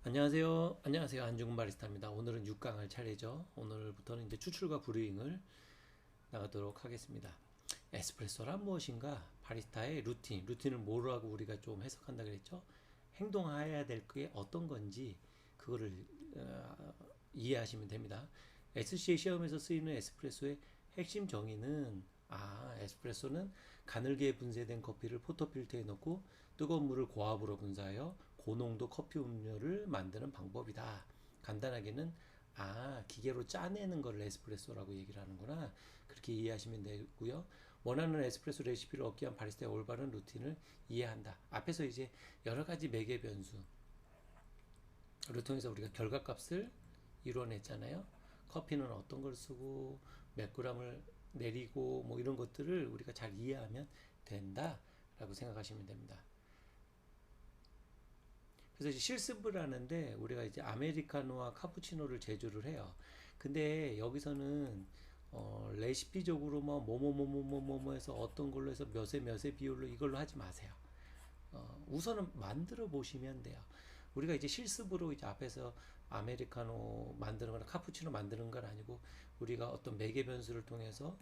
안녕하세요. 안녕하세요. 안중근 바리스타입니다. 오늘은 6강할 차례죠. 오늘부터는 이제 추출과 브루잉을 나가도록 하겠습니다. 에스프레소란 무엇인가? 바리스타의 루틴을 뭐라고 우리가 좀 해석한다 그랬죠? 행동해야 될 게 어떤 건지 그거를 이해하시면 됩니다. SCA 시험에서 쓰이는 에스프레소의 핵심 정의는 에스프레소는 가늘게 분쇄된 커피를 포터필터에 넣고 뜨거운 물을 고압으로 분사하여 고농도 커피 음료를 만드는 방법이다. 간단하게는 기계로 짜내는 걸 에스프레소라고 얘기를 하는구나. 그렇게 이해하시면 되고요. 원하는 에스프레소 레시피를 얻기 위한 바리스타의 올바른 루틴을 이해한다. 앞에서 이제 여러 가지 매개 변수를 통해서 우리가 결과값을 이뤄냈잖아요. 커피는 어떤 걸 쓰고 몇 그램을 내리고 뭐 이런 것들을 우리가 잘 이해하면 된다라고 생각하시면 됩니다. 그래서 이제 실습을 하는데 우리가 이제 아메리카노와 카푸치노를 제조를 해요. 근데 여기서는 레시피적으로 뭐뭐뭐뭐뭐뭐 해서 어떤 걸로 해서 몇에 비율로 이걸로 하지 마세요. 우선은 만들어 보시면 돼요. 우리가 이제 실습으로 이제 앞에서 아메리카노 만드는 거나 카푸치노 만드는 건 아니고 우리가 어떤 매개 변수를 통해서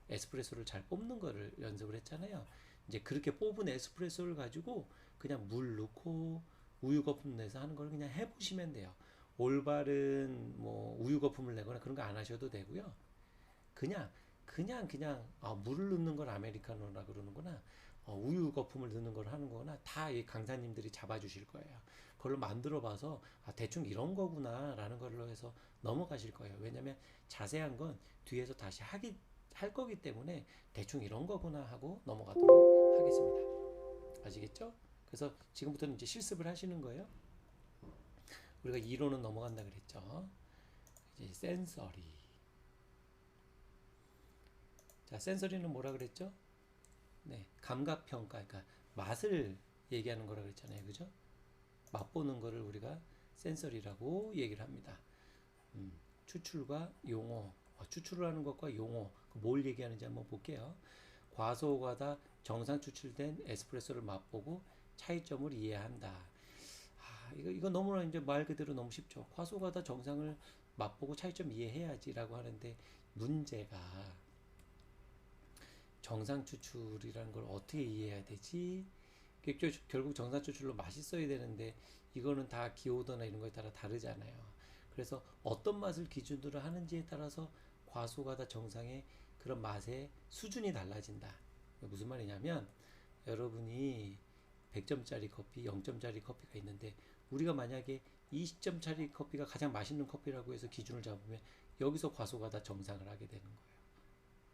에스프레소를 잘 뽑는 거를 연습을 했잖아요. 이제 그렇게 뽑은 에스프레소를 가지고 그냥 물 넣고 우유 거품 내서 하는 걸 그냥 해보시면 돼요. 올바른 뭐 우유 거품을 내거나 그런 거 안 하셔도 되고요. 그냥 물을 넣는 걸 아메리카노라 그러는구나. 우유 거품을 넣는 걸 하는 거나 다 이 강사님들이 잡아주실 거예요. 그걸로 만들어 봐서 대충 이런 거구나라는 걸로 해서 넘어가실 거예요. 왜냐면 자세한 건 뒤에서 다시 할 거기 때문에 대충 이런 거구나 하고 넘어가도록 하겠습니다. 아시겠죠? 그래서 지금부터는 이제 실습을 하시는 거예요. 우리가 이론은 넘어간다 그랬죠. 이제 센서리. 자, 센서리는 뭐라 그랬죠? 네, 감각 평가, 그러니까 맛을 얘기하는 거라 그랬잖아요, 그죠? 맛보는 거를 우리가 센서리라고 얘기를 합니다. 추출과 용어, 추출을 하는 것과 용어, 뭘 얘기하는지 한번 볼게요. 과소하다 정상 추출된 에스프레소를 맛보고 차이점을 이해한다. 이거 너무나 이제 말 그대로 너무 쉽죠. 과소하다 정상을 맛보고 차이점 이해해야지라고 하는데 문제가 정상 추출이라는 걸 어떻게 이해해야 되지? 결국 정상 추출로 맛있어야 되는데 이거는 다 기호도나 이런 거에 따라 다르잖아요. 그래서 어떤 맛을 기준으로 하는지에 따라서 과소하다 정상의 그런 맛의 수준이 달라진다. 무슨 말이냐면 여러분이 100점짜리 커피, 0점짜리 커피가 있는데 우리가 만약에 20점짜리 커피가 가장 맛있는 커피라고 해서 기준을 잡으면 여기서 과소하다 정상을 하게 되는 거예요.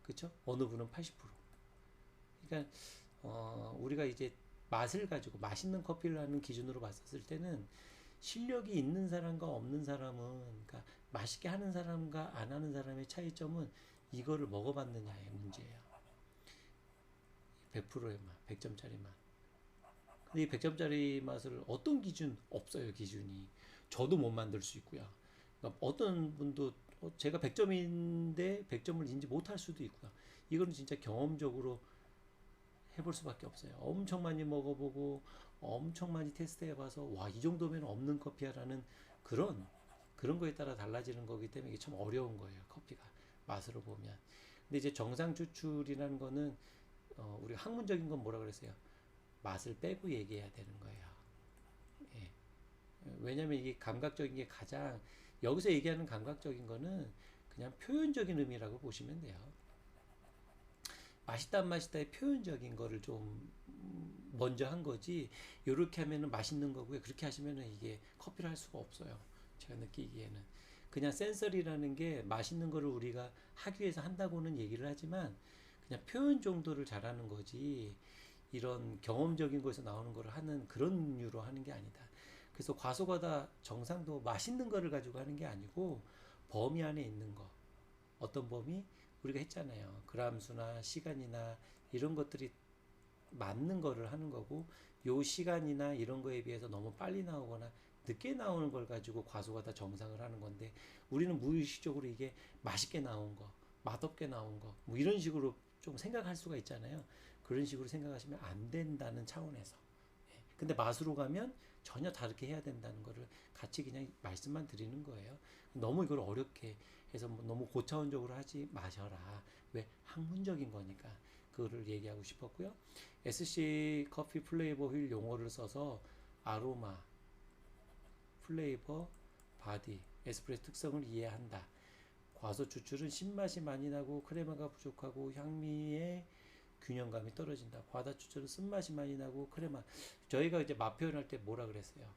그렇죠? 어느 분은 80%. 그러니까 우리가 이제 맛을 가지고 맛있는 커피를 하는 기준으로 봤었을 때는 실력이 있는 사람과 없는 사람은 그러니까 맛있게 하는 사람과 안 하는 사람의 차이점은 이거를 먹어봤느냐의 문제예요. 100%의 맛, 100점짜리 맛. 근데 이 100점짜리 맛을 어떤 기준 없어요, 기준이. 저도 못 만들 수 있고요. 그러니까 어떤 분도 제가 100점인데 100점을 인지 못할 수도 있고요. 이거는 진짜 경험적으로 해볼 수밖에 없어요. 엄청 많이 먹어보고 엄청 많이 테스트해봐서 와, 이 정도면 없는 커피야라는 그런 거에 따라 달라지는 거기 때문에 이게 참 어려운 거예요. 커피가 맛으로 보면. 근데 이제 정상 추출이라는 거는 우리 학문적인 건 뭐라 그랬어요? 맛을 빼고 얘기해야 되는 거예요. 예. 왜냐면 이게 감각적인 게 가장 여기서 얘기하는 감각적인 거는 그냥 표현적인 의미라고 보시면 돼요. 맛있다 안 맛있다의 표현적인 거를 좀 먼저 한 거지 이렇게 하면은 맛있는 거고요. 그렇게 하시면은 이게 커피를 할 수가 없어요. 제가 느끼기에는 그냥 센서리라는 게 맛있는 거를 우리가 하기 위해서 한다고는 얘기를 하지만 그냥 표현 정도를 잘하는 거지 이런 경험적인 거에서 나오는 거를 하는 그런 류로 하는 게 아니다. 그래서 과소하다 정상도 맛있는 거를 가지고 하는 게 아니고 범위 안에 있는 거 어떤 범위 우리가 했잖아요. 그람 수나 시간이나 이런 것들이 맞는 거를 하는 거고 요 시간이나 이런 거에 비해서 너무 빨리 나오거나 늦게 나오는 걸 가지고 과소하다 정상을 하는 건데 우리는 무의식적으로 이게 맛있게 나온 거, 맛없게 나온 거, 뭐 이런 식으로 좀 생각할 수가 있잖아요. 그런 식으로 생각하시면 안 된다는 차원에서. 근데 맛으로 가면 전혀 다르게 해야 된다는 거를 같이 그냥 말씀만 드리는 거예요. 너무 이걸 어렵게 해서 뭐 너무 고차원적으로 하지 마셔라. 왜? 학문적인 거니까. 그거를 얘기하고 싶었고요. SC 커피 플레이버 휠 용어를 써서 아로마, 플레이버, 바디, 에스프레소 특성을 이해한다. 과소 추출은 신맛이 많이 나고 크레마가 부족하고 향미의 균형감이 떨어진다. 과다 추출은 쓴맛이 많이 나고 크레마. 저희가 이제 맛 표현할 때 뭐라 그랬어요?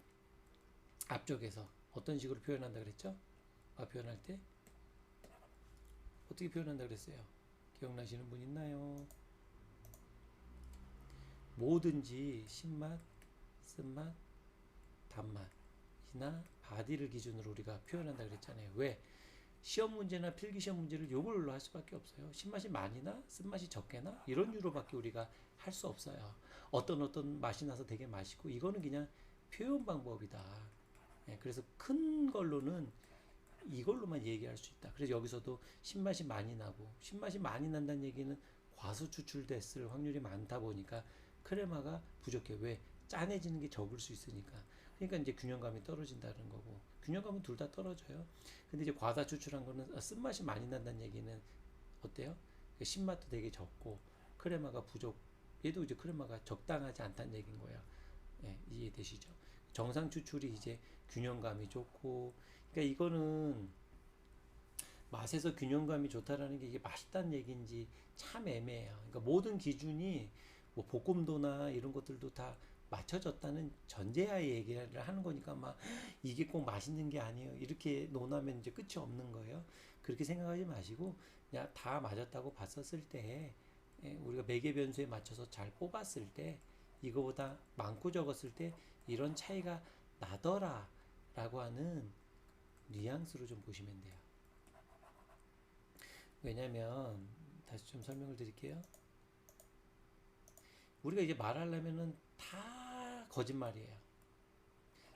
앞쪽에서 어떤 식으로 표현한다 그랬죠? 맛 표현할 때 어떻게 표현한다 그랬어요? 기억나시는 분 있나요? 뭐든지 신맛, 쓴맛, 단맛이나 바디를 기준으로 우리가 표현한다 그랬잖아요. 왜? 시험 문제나 필기 시험 문제를 요걸로 할 수밖에 없어요. 신맛이 많이나 쓴맛이 적게나 이런 유로밖에 우리가 할 수 없어요. 어떤 맛이 나서 되게 맛있고 이거는 그냥 표현 방법이다. 예, 그래서 큰 걸로는 이걸로만 얘기할 수 있다. 그래서 여기서도 신맛이 많이 나고 신맛이 많이 난다는 얘기는 과수 추출됐을 확률이 많다 보니까 크레마가 부족해. 왜? 짠해지는 게 적을 수 있으니까. 그러니까 이제 균형감이 떨어진다는 거고. 균형감은 둘 다 떨어져요. 근데 이제 과다 추출한 거는 쓴맛이 많이 난다는 얘기는 어때요? 신맛도 되게 적고 크레마가 부족. 얘도 이제 크레마가 적당하지 않다는 얘기인 거예요. 예, 이해되시죠? 정상 추출이 이제 균형감이 좋고, 그러니까 이거는 맛에서 균형감이 좋다라는 게 이게 맛있다는 얘기인지 참 애매해요. 그러니까 모든 기준이 뭐 볶음도나 이런 것들도 다 맞춰졌다는 전제하에 얘기를 하는 거니까 막 이게 꼭 맛있는 게 아니에요. 이렇게 논하면 이제 끝이 없는 거예요. 그렇게 생각하지 마시고 그냥 다 맞았다고 봤었을 때 우리가 매개 변수에 맞춰서 잘 뽑았을 때 이거보다 많고 적었을 때 이런 차이가 나더라 라고 하는 뉘앙스로 좀 보시면 돼요. 왜냐면 다시 좀 설명을 드릴게요. 우리가 이제 말하려면은 다 거짓말이에요.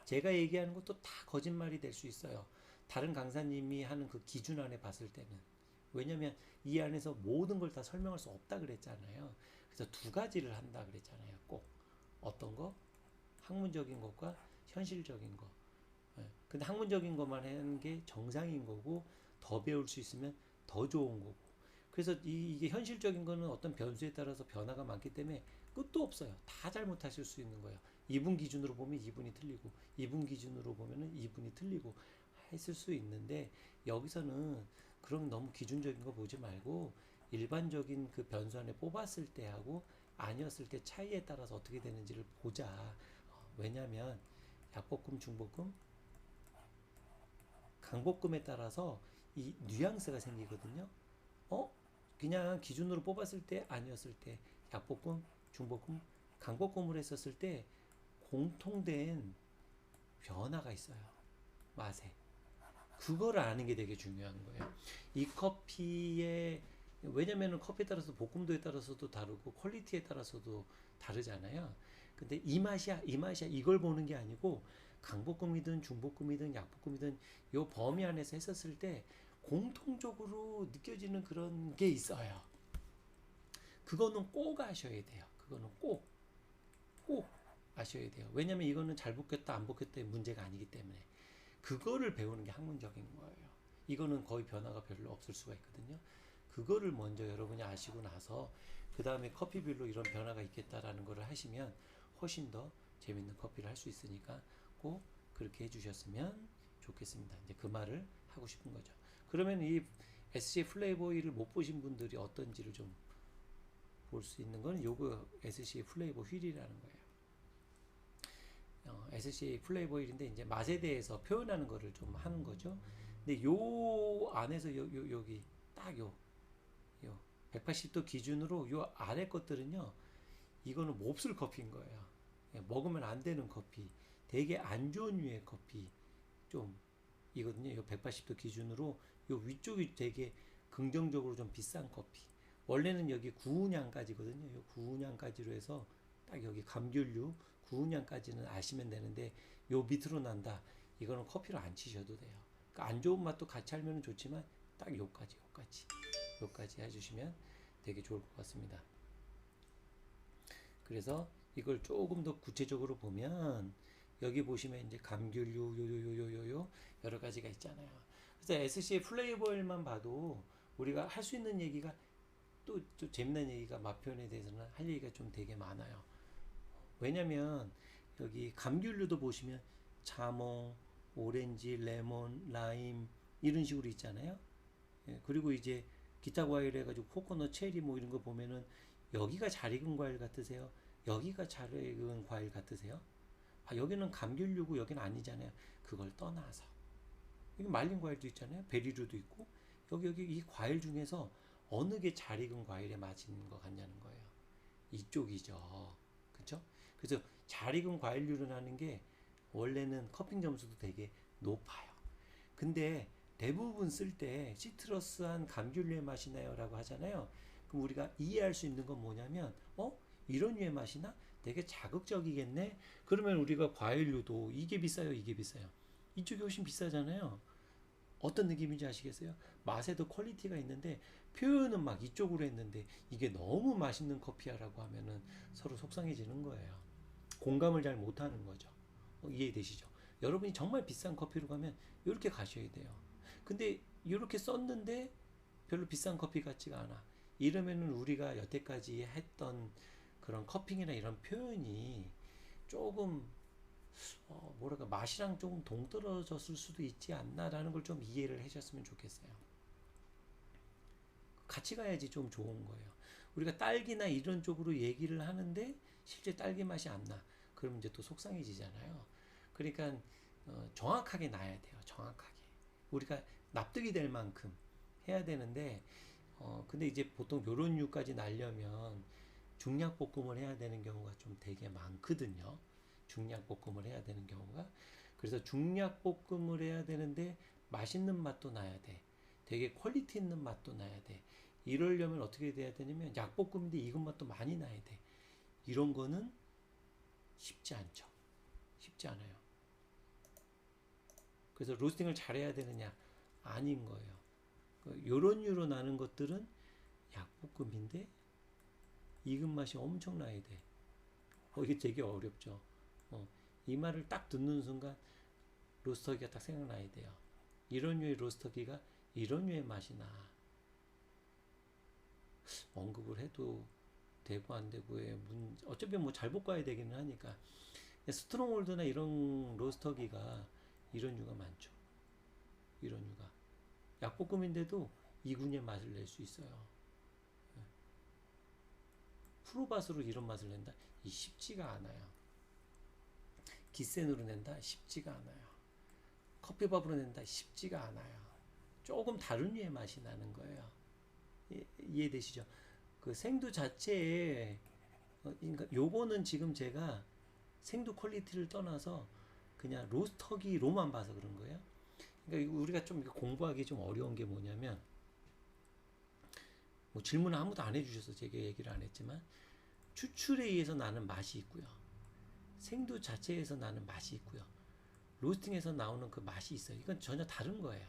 제가 얘기하는 것도 다 거짓말이 될 수 있어요. 다른 강사님이 하는 그 기준 안에 봤을 때는. 왜냐면 이 안에서 모든 걸 다 설명할 수 없다 그랬잖아요. 그래서 두 가지를 한다 그랬잖아요. 꼭. 어떤 거? 학문적인 것과 현실적인 거. 예. 근데 학문적인 것만 하는 게 정상인 거고 더 배울 수 있으면 더 좋은 거고. 그래서 이게 현실적인 거는 어떤 변수에 따라서 변화가 많기 때문에 끝도 없어요. 다 잘못하실 수 있는 거예요. 이분 기준으로 보면 이분이 틀리고 이분 기준으로 보면은 이분이 틀리고 했을 수 있는데 여기서는 그런 너무 기준적인 거 보지 말고 일반적인 그 변수 안에 뽑았을 때하고 아니었을 때 차이에 따라서 어떻게 되는지를 보자. 왜냐하면 약볶음, 중볶음, 강볶음에 따라서 이 뉘앙스가 생기거든요. 어? 그냥 기준으로 뽑았을 때 아니었을 때 약볶음, 중볶음, 강볶음을 했었을 때 공통된 변화가 있어요. 맛에. 그걸 아는 게 되게 중요한 거예요. 이 커피의 왜냐면은 커피에 따라서 볶음도에 따라서도 다르고 퀄리티에 따라서도 다르잖아요. 근데 이 맛이야, 이 맛이야 이걸 보는 게 아니고 강볶음이든 중볶음이든 약볶음이든 요 범위 안에서 했었을 때 공통적으로 느껴지는 그런 게 있어요. 그거는 꼭 아셔야 돼요. 그거는 꼭 아셔야 돼요. 왜냐면 이거는 잘 볶였다 안 볶였다의 문제가 아니기 때문에 그거를 배우는 게 학문적인 거예요. 이거는 거의 변화가 별로 없을 수가 있거든요. 그거를 먼저 여러분이 아시고 나서 그 다음에 커피별로 이런 변화가 있겠다라는 것을 하시면 훨씬 더 재밌는 커피를 할 수 있으니까 꼭 그렇게 해주셨으면 좋겠습니다. 이제 그 말을 하고 싶은 거죠. 그러면 이 SC 플레이버 휠을 못 보신 분들이 어떤지를 좀 볼 수 있는 건 요거 SC 플레이버 휠이라는 거예요. SC 플레이버 휠인데 이제 맛에 대해서 표현하는 거를 좀 하는 거죠. 근데 요 안에서 여기 딱 요 180도 기준으로 요 아래 것들은요. 이거는 몹쓸 커피인 거예요. 먹으면 안 되는 커피. 되게 안 좋은 류의 커피. 좀 이거든요. 요 180도 기준으로 요 위쪽이 되게 긍정적으로 좀 비싼 커피. 원래는 여기 구운향까지거든요. 요 구운향까지로 해서 딱 여기 감귤류 구운향까지는 아시면 되는데 요 밑으로 난다. 이거는 커피로 안 치셔도 돼요. 그러니까 안 좋은 맛도 같이 알면 좋지만 딱 요까지 해주시면 되게 좋을 것 같습니다. 그래서 이걸 조금 더 구체적으로 보면 여기 보시면 이제 감귤류 요요요요요 여러 가지가 있잖아요. 그래서 SC의 플레이버일만 봐도 우리가 할 수 있는 얘기가 또 재밌는 얘기가 맛 표현에 대해서는 할 얘기가 좀 되게 많아요. 왜냐면 여기 감귤류도 보시면 자몽, 오렌지, 레몬, 라임 이런 식으로 있잖아요. 예, 그리고 이제 기타 과일 해가지고 코코넛, 체리 뭐 이런 거 보면은 여기가 잘 익은 과일 같으세요? 여기가 잘 익은 과일 같으세요? 아, 여기는 감귤류고 여기는 아니잖아요. 그걸 떠나서 여기 말린 과일도 있잖아요. 베리류도 있고 여기 이 과일 중에서 어느 게 잘 익은 과일의 맛이 있는 것 같냐는 거예요. 이쪽이죠. 그렇죠? 그래서 잘 익은 과일류를 하는 게 원래는 커핑 점수도 되게 높아요. 근데 대부분 쓸 때 시트러스한 감귤류의 맛이 나요라고 하잖아요. 그럼 우리가 이해할 수 있는 건 뭐냐면 이런 류의 맛이 나? 되게 자극적이겠네. 그러면 우리가 과일류도 이게 비싸요, 이게 비싸요. 이쪽이 훨씬 비싸잖아요. 어떤 느낌인지 아시겠어요? 맛에도 퀄리티가 있는데 표현은 막 이쪽으로 했는데 이게 너무 맛있는 커피야라고 하면은 서로 속상해지는 거예요. 공감을 잘 못하는 거죠. 이해되시죠? 여러분이 정말 비싼 커피로 가면 이렇게 가셔야 돼요. 근데 이렇게 썼는데 별로 비싼 커피 같지가 않아. 이러면은 우리가 여태까지 했던 그런 커핑이나 이런 표현이 조금 뭐랄까 맛이랑 조금 동떨어졌을 수도 있지 않나라는 걸 좀 이해를 하셨으면 좋겠어요. 같이 가야지 좀 좋은 거예요. 우리가 딸기나 이런 쪽으로 얘기를 하는데 실제 딸기 맛이 안 나. 그럼 이제 또 속상해지잖아요. 그러니까 정확하게 놔야 돼요. 정확하게. 우리가 납득이 될 만큼 해야 되는데 근데 이제 보통 요런 류까지 날려면 중약볶음을 해야 되는 경우가 좀 되게 많거든요. 중약볶음을 해야 되는 경우가. 그래서 중약볶음을 해야 되는데 맛있는 맛도 나야 돼. 되게 퀄리티 있는 맛도 나야 돼. 이러려면 어떻게 돼야 되냐면 약볶음인데 익은 맛도 많이 나야 돼. 이런 거는 쉽지 않죠. 쉽지 않아요. 그래서 로스팅을 잘해야 되느냐? 아닌 거예요. 요런 유로 나는 것들은 약볶음인데 익은 맛이 엄청나야 돼. 이게 되게 어렵죠. 이 말을 딱 듣는 순간 로스터기가 딱 생각나야 돼요. 이런 류의 로스터기가 이런 류의 맛이 나. 언급을 해도 되고 안 되고의 어차피 뭐 잘 볶아야 되기는 하니까 스트롱홀드나 이런 로스터기가 이런 류가 많죠. 이런 류가 약볶음인데도 이군의 맛을 낼 수 있어요. 프로바스로 이런 맛을 낸다? 이 쉽지가 않아요. 기센으로 낸다? 쉽지가 않아요. 커피밥으로 낸다? 쉽지가 않아요. 조금 다른 류의 맛이 나는 거예요. 이해되시죠? 그 생두 자체에 그러니까 요거는 지금 제가 생두 퀄리티를 떠나서 그냥 로스터기로만 봐서 그런 거예요. 그러니까 우리가 좀 공부하기 좀 어려운 게 뭐냐면 뭐 질문을 아무도 안 해주셔서 제가 얘기를 안 했지만 추출에 의해서 나는 맛이 있고요. 생두 자체에서 나는 맛이 있고요. 로스팅에서 나오는 그 맛이 있어요. 이건 전혀 다른 거예요.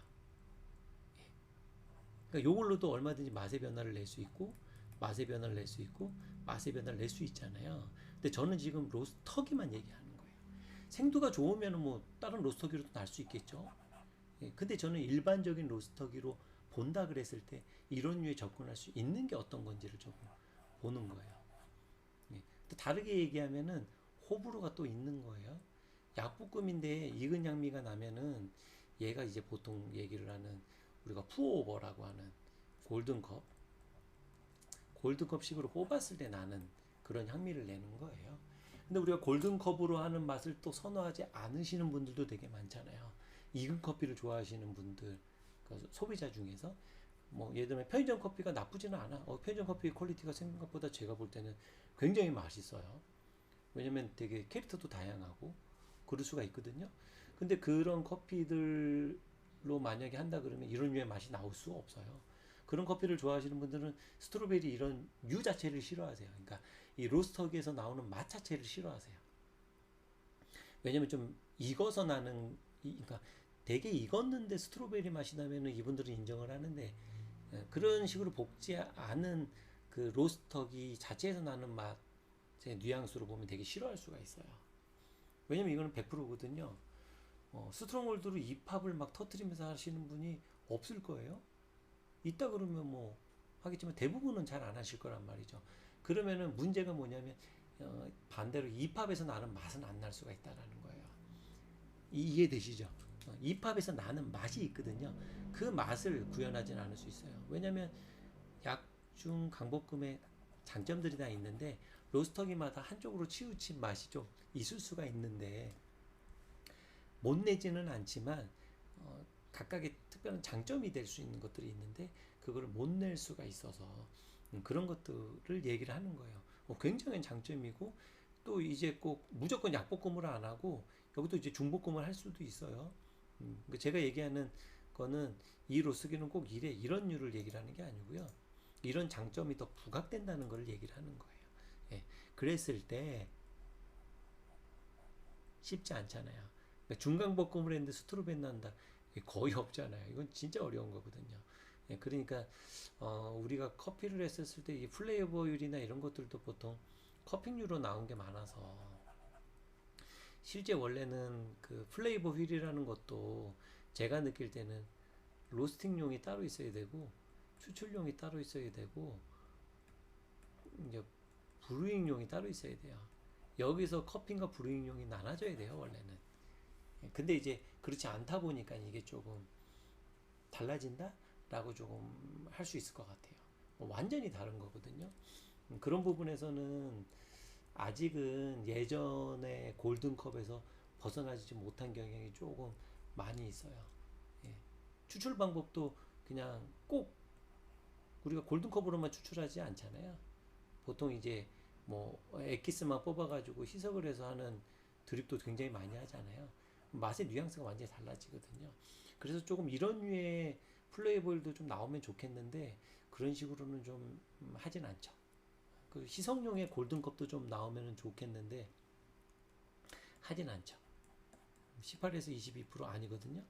그러니까 요걸로도 얼마든지 맛의 변화를 낼 수 있고 맛의 변화를 낼 수 있고 맛의 변화를 낼 수 있잖아요. 근데 저는 지금 로스터기만 얘기하는 거예요. 생두가 좋으면 뭐 다른 로스터기로도 날 수 있겠죠. 근데 저는 일반적인 로스터기로 본다 그랬을 때 이런 류에 접근할 수 있는 게 어떤 건지를 좀 보는 거예요. 또 다르게 얘기하면은 호불호가 또 있는 거예요. 약볶음인데 익은 양미가 나면은 얘가 이제 보통 얘기를 하는 우리가 푸오버라고 하는 골든컵, 골든컵식으로 뽑았을 때 나는 그런 향미를 내는 거예요. 근데 우리가 골든컵으로 하는 맛을 또 선호하지 않으시는 분들도 되게 많잖아요. 익은 커피를 좋아하시는 분들, 그 소비자 중에서 뭐 예를 들면 편의점 커피가 나쁘지는 않아. 편의점 커피 퀄리티가 생각보다 제가 볼 때는 굉장히 맛있어요. 왜냐면 되게 캐릭터도 다양하고 그럴 수가 있거든요. 근데 그런 커피들로 만약에 한다 그러면 이런 류의 맛이 나올 수가 없어요. 그런 커피를 좋아하시는 분들은 스트로베리 이런 유 자체를 싫어하세요. 그러니까 이 로스터기에서 나오는 맛 자체를 싫어하세요. 왜냐면 좀 익어서 나는 그러니까 되게 익었는데 스트로베리 맛이 나면은 이분들은 인정을 하는데 그런 식으로 볶지 않은 그 로스터기 자체에서 나는 맛의 뉘앙스로 보면 되게 싫어할 수가 있어요. 왜냐면 이거는 100%거든요. 스트롱홀드로 이 팝을 막 터트리면서 하시는 분이 없을 거예요. 있다 그러면 뭐 하겠지만 대부분은 잘 안 하실 거란 말이죠. 그러면은 문제가 뭐냐면 반대로 이 팝에서 나는 맛은 안 날 수가 있다라는 거예요. 이해되시죠? 이 팝에서 나는 맛이 있거든요. 그 맛을 구현하지는 않을 수 있어요. 왜냐면 약중 강복금의 장점들이 다 있는데 로스터기마다 한쪽으로 치우친 맛이 좀 있을 수가 있는데 못 내지는 않지만 각각의 특별한 장점이 될 수 있는 것들이 있는데 그거를 못 낼 수가 있어서 그런 것들을 얘기를 하는 거예요. 굉장히 장점이고 또 이제 꼭 무조건 약볶음을 안 하고 여기도 이제 중볶음을 할 수도 있어요. 그러니까 제가 얘기하는 거는 이 로스기는 꼭 이래 이런 류를 얘기를 하는 게 아니고요. 이런 장점이 더 부각된다는 걸 얘기를 하는 거예요. 예, 그랬을 때 쉽지 않잖아요. 그러니까 중강볶음을 했는데 스트로벤 난다. 거의 없잖아요. 이건 진짜 어려운 거거든요. 예, 그러니까 우리가 커피를 했었을 때 이 플레이버율이나 이런 것들도 보통 커핑류로 나온 게 많아서 실제 원래는 그 플레이버 휠이라는 것도 제가 느낄 때는 로스팅용이 따로 있어야 되고 추출용이 따로 있어야 되고 이제 브루잉용이 따로 있어야 돼요. 여기서 커피인가 브루잉용이 나눠져야 돼요, 원래는. 근데 이제 그렇지 않다 보니까 이게 조금 달라진다? 라고 조금 할 수 있을 것 같아요. 완전히 다른 거거든요. 그런 부분에서는 아직은 예전의 골든컵에서 벗어나지 못한 경향이 조금 많이 있어요. 예. 추출 방법도 그냥 꼭 우리가 골든컵으로만 추출하지 않잖아요. 보통 이제 뭐 엑기스만 뽑아가지고 희석을 해서 하는 드립도 굉장히 많이 하잖아요. 맛의 뉘앙스가 완전히 달라지거든요. 그래서 조금 이런 류의 플레이볼도 좀 나오면 좋겠는데 그런 식으로는 좀 하진 않죠. 그 희석용의 골든컵도 좀 나오면 좋겠는데 하진 않죠. 18에서 22% 아니거든요.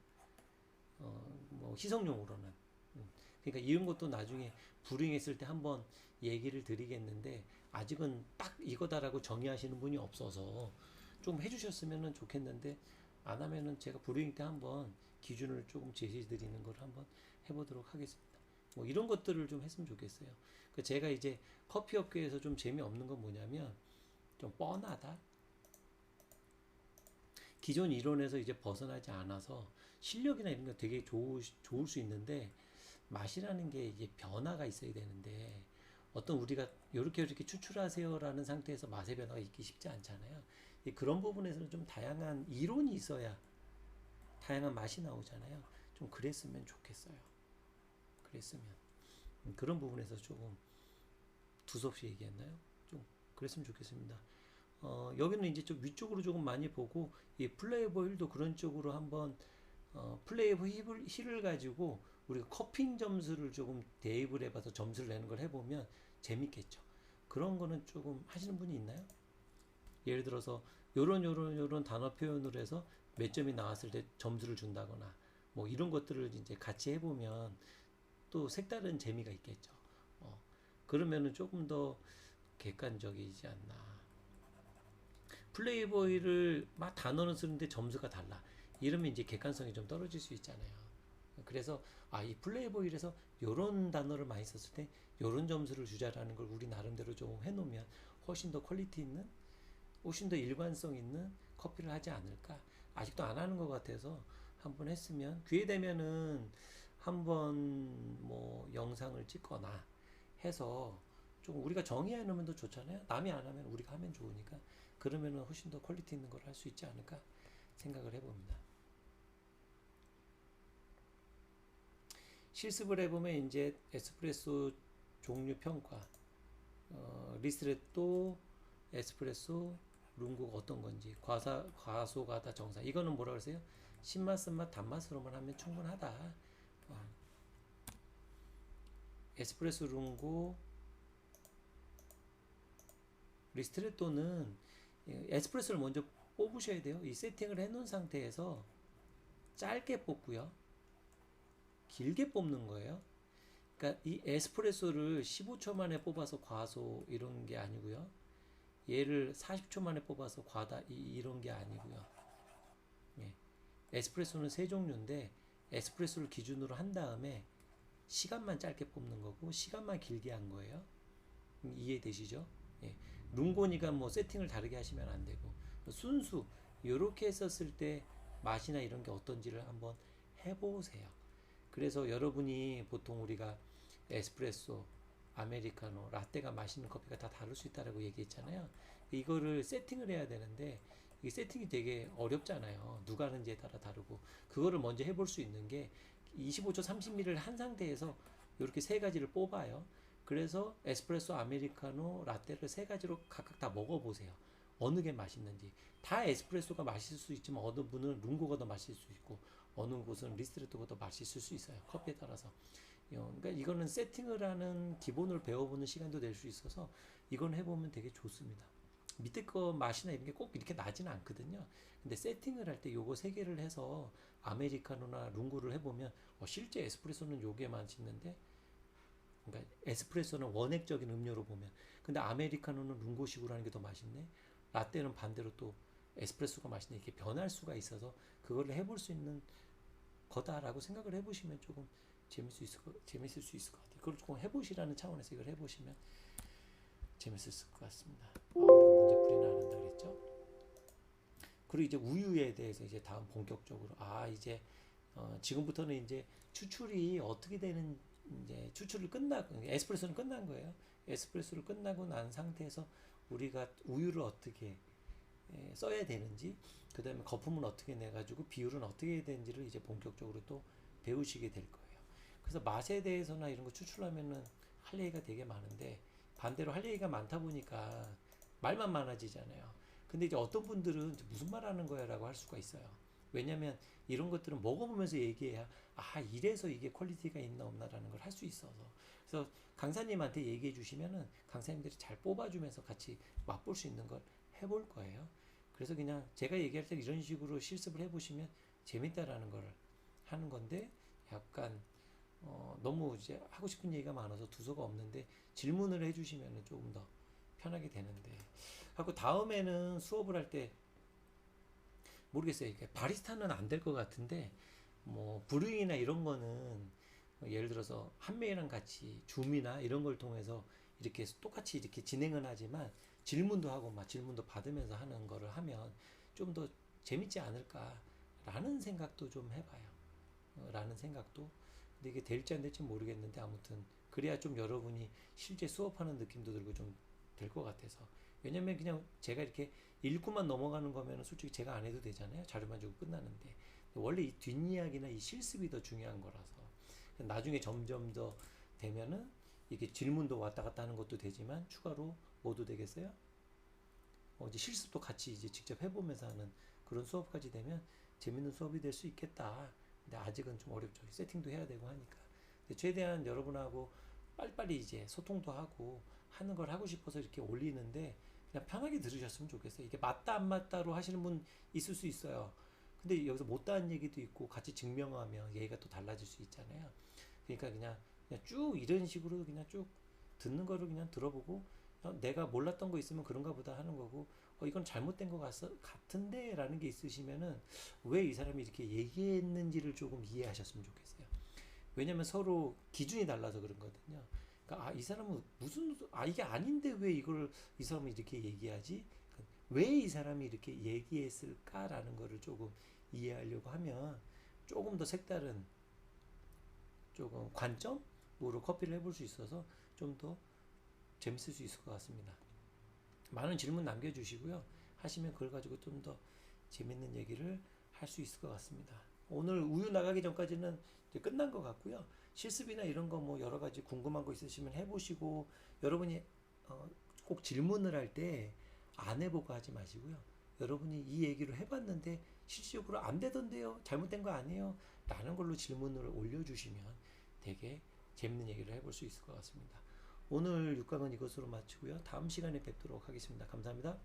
뭐 희석용으로는. 그러니까 이런 것도 나중에 불행했을 때 한번 얘기를 드리겠는데 아직은 딱 이거다라고 정의하시는 분이 없어서 좀 해주셨으면 좋겠는데 안 하면은 제가 불행 때 한번 기준을 조금 제시해 드리는 걸 한번 해보도록 하겠습니다. 뭐 이런 것들을 좀 했으면 좋겠어요. 그 제가 이제 커피 업계에서 좀 재미없는 건 뭐냐면 좀 뻔하다. 기존 이론에서 이제 벗어나지 않아서 실력이나 이런 거 되게 좋을 수 있는데 맛이라는 게 이게 변화가 있어야 되는데 어떤 우리가 이렇게 추출하세요라는 상태에서 맛의 변화가 있기 쉽지 않잖아요. 그런 부분에서는 좀 다양한 이론이 있어야 다양한 맛이 나오잖아요. 좀 그랬으면 좋겠어요. 그랬으면 그런 부분에서 조금 두서없이 얘기했나요? 좀 그랬으면 좋겠습니다. 여기는 이제 좀 위쪽으로 조금 많이 보고 이 플레이버 힐도 그런 쪽으로 한번 플레이버 힐을 가지고 우리가 커핑 점수를 조금 대입을 해봐서 점수를 내는 걸 해보면 재밌겠죠. 그런 거는 조금 하시는 분이 있나요? 예를 들어서 요런 단어 표현을 해서 몇 점이 나왔을 때 점수를 준다거나 뭐 이런 것들을 이제 같이 해보면 또 색다른 재미가 있겠죠. 그러면은 조금 더 객관적이지 않나. 플레이보이를 막 단어는 쓰는데 점수가 달라. 이러면 이제 객관성이 좀 떨어질 수 있잖아요. 그래서 이 플레이보이에서 요런 단어를 많이 썼을 때 요런 점수를 주자라는 걸 우리 나름대로 좀 해놓으면 훨씬 더 퀄리티 있는, 훨씬 더 일관성 있는 커피를 하지 않을까. 아직도 안 하는 것 같아서 한번 했으면 기회 되면은 한번 뭐 영상을 찍거나 해서 좀 우리가 정의해 놓으면 더 좋잖아요. 남이 안 하면 우리가 하면 좋으니까 그러면은 훨씬 더 퀄리티 있는 걸 할 수 있지 않을까 생각을 해봅니다. 실습을 해보면 이제 에스프레소 종류 평가, 리스트레또, 에스프레소, 룽고가 어떤 건지, 과소, 가다, 정사. 이거는 뭐라 그러세요? 신맛, 쓴맛, 단맛으로만 하면 충분하다. 에스프레소 룽고, 리스트레또는 에스프레소를 먼저 뽑으셔야 돼요. 이 세팅을 해놓은 상태에서 짧게 뽑고요. 길게 뽑는 거예요. 그러니까 이 에스프레소를 15초 만에 뽑아서 과소 이런 게 아니고요. 얘를 40초 만에 뽑아서 과다 이런 게 아니고요. 예. 에스프레소는 세 종류인데 에스프레소를 기준으로 한 다음에 시간만 짧게 뽑는 거고 시간만 길게 한 거예요. 이해되시죠? 예. 룽고니가 뭐 세팅을 다르게 하시면 안 되고 순수 요렇게 했었을 때 맛이나 이런 게 어떤지를 한번 해보세요. 그래서 여러분이 보통 우리가 에스프레소, 아메리카노, 라떼가 맛있는 커피가 다 다를 수 있다라고 얘기했잖아요. 이거를 세팅을 해야 되는데 이 세팅이 되게 어렵잖아요. 누가 하는지에 따라 다르고 그거를 먼저 해볼 수 있는 게 25초 30ml를 한 상태에서 이렇게 세 가지를 뽑아요. 그래서 에스프레소, 아메리카노, 라떼를 세 가지로 각각 다 먹어보세요. 어느 게 맛있는지. 다 에스프레소가 맛있을 수 있지만 어느 분은 룽고가 더 맛있을 수 있고 어느 곳은 리스트레토가 더 맛있을 수 있어요. 커피에 따라서. 그러니까 이거는 세팅을 하는 기본을 배워보는 시간도 될 수 있어서 이건 해보면 되게 좋습니다. 밑에 거 맛이나 이런 게 꼭 이렇게 나지는 않거든요. 근데 세팅을 할 때 요거 세 개를 해서 아메리카노나 룽고를 해보면 실제 에스프레소는 요게 맛있는데 그러니까 에스프레소는 원액적인 음료로 보면 근데 아메리카노는 룽고식으로 하는 게 더 맛있네. 라떼는 반대로 또 에스프레소가 맛있네. 이렇게 변할 수가 있어서 그거를 해볼 수 있는 거다라고 생각을 해보시면 조금 재밌을 수 있을 것 같아요. 그걸 조금 해보시라는 차원에서 이걸 해보시면 재밌을 것 같습니다. 우리가 문제풀이나 안 한다 그랬죠? 그리고 이제 우유에 대해서 이제 다음 본격적으로 이제 지금부터는 이제 추출이 어떻게 되는 이제 추출을 에스프레소는 끝난 거예요. 에스프레소를 끝나고 난 상태에서 우리가 우유를 어떻게 써야 되는지 그 다음에 거품은 어떻게 내가지고 비율은 어떻게 해야 되는지를 이제 본격적으로 또 배우시게 될 거예요. 그래서 맛에 대해서나 이런 거 추출하면은 할 얘기가 되게 많은데 반대로 할 얘기가 많다 보니까 말만 많아지잖아요. 근데 이제 어떤 분들은 무슨 말 하는 거야 라고 할 수가 있어요. 왜냐면 이런 것들은 먹어보면서 얘기해야 이래서 이게 퀄리티가 있나 없나라는 걸 할 수 있어서 그래서 강사님한테 얘기해 주시면은 강사님들이 잘 뽑아주면서 같이 맛볼 수 있는 걸 해볼 거예요. 그래서 그냥 제가 얘기할 때 이런 식으로 실습을 해보시면 재밌다라는 걸 하는 건데 약간 너무 이제 하고 싶은 얘기가 많아서 두서가 없는데 질문을 해주시면 조금 더 편하게 되는데 하고 다음에는 수업을 할 때 모르겠어요. 이게 바리스타는 안 될 것 같은데 뭐 브루잉이나 이런 거는 예를 들어서 한메이랑 같이 줌이나 이런 걸 통해서 이렇게 똑같이 이렇게 진행은 하지만 질문도 하고 막 질문도 받으면서 하는 거를 하면 좀 더 재밌지 않을까라는 생각도 좀 해봐요. 라는 생각도 근데 이게 될지 안 될지 모르겠는데 아무튼 그래야 좀 여러분이 실제 수업하는 느낌도 들고 좀 될 것 같아서 왜냐면 그냥 제가 이렇게 읽고만 넘어가는 거면 솔직히 제가 안 해도 되잖아요. 자료만 주고 끝나는데 원래 이 뒷이야기나 이 실습이 더 중요한 거라서 나중에 점점 더 되면은 이게 질문도 왔다 갔다 하는 것도 되지만 추가로 뭐도 되겠어요? 이제 실습도 같이 이제 직접 해보면서 하는 그런 수업까지 되면 재밌는 수업이 될 수 있겠다. 근데 아직은 좀 어렵죠. 세팅도 해야 되고 하니까. 근데 최대한 여러분하고 빨리빨리 이제 소통도 하고 하는 걸 하고 싶어서 이렇게 올리는데 그냥 편하게 들으셨으면 좋겠어요. 이게 맞다 안 맞다로 하시는 분 있을 수 있어요. 근데 여기서 못다한 얘기도 있고 같이 증명하면 얘기가 또 달라질 수 있잖아요. 그러니까 그냥 쭉 이런 식으로 그냥 쭉 듣는 거를 그냥 들어보고 내가 몰랐던 거 있으면 그런가 보다 하는 거고 이건 잘못된 것 같은데 라는 게 있으시면은 왜 이 사람이 이렇게 얘기했는지를 조금 이해하셨으면 좋겠어요. 왜냐면 서로 기준이 달라서 그런 거거든요. 그러니까 이 사람은 이게 아닌데 왜 이걸 이 사람은 이렇게 얘기하지? 왜 이 사람이 이렇게 얘기했을까라는 거를 조금 이해하려고 하면 조금 더 색다른 조금 관점으로 커피를 해볼 수 있어서 좀 더 재밌을 수 있을 것 같습니다. 많은 질문 남겨주시고요. 하시면 그걸 가지고 좀 더 재밌는 얘기를 할 수 있을 것 같습니다. 오늘 우유 나가기 전까지는 이제 끝난 것 같고요. 실습이나 이런 거 뭐 여러 가지 궁금한 거 있으시면 해보시고 여러분이 꼭 질문을 할 때 안 해보고 하지 마시고요. 여러분이 이 얘기를 해봤는데 실질적으로 안 되던데요? 잘못된 거 아니에요? 라는 걸로 질문을 올려주시면 되게 재밌는 얘기를 해볼 수 있을 것 같습니다. 오늘 6강은 이것으로 마치고요. 다음 시간에 뵙도록 하겠습니다. 감사합니다.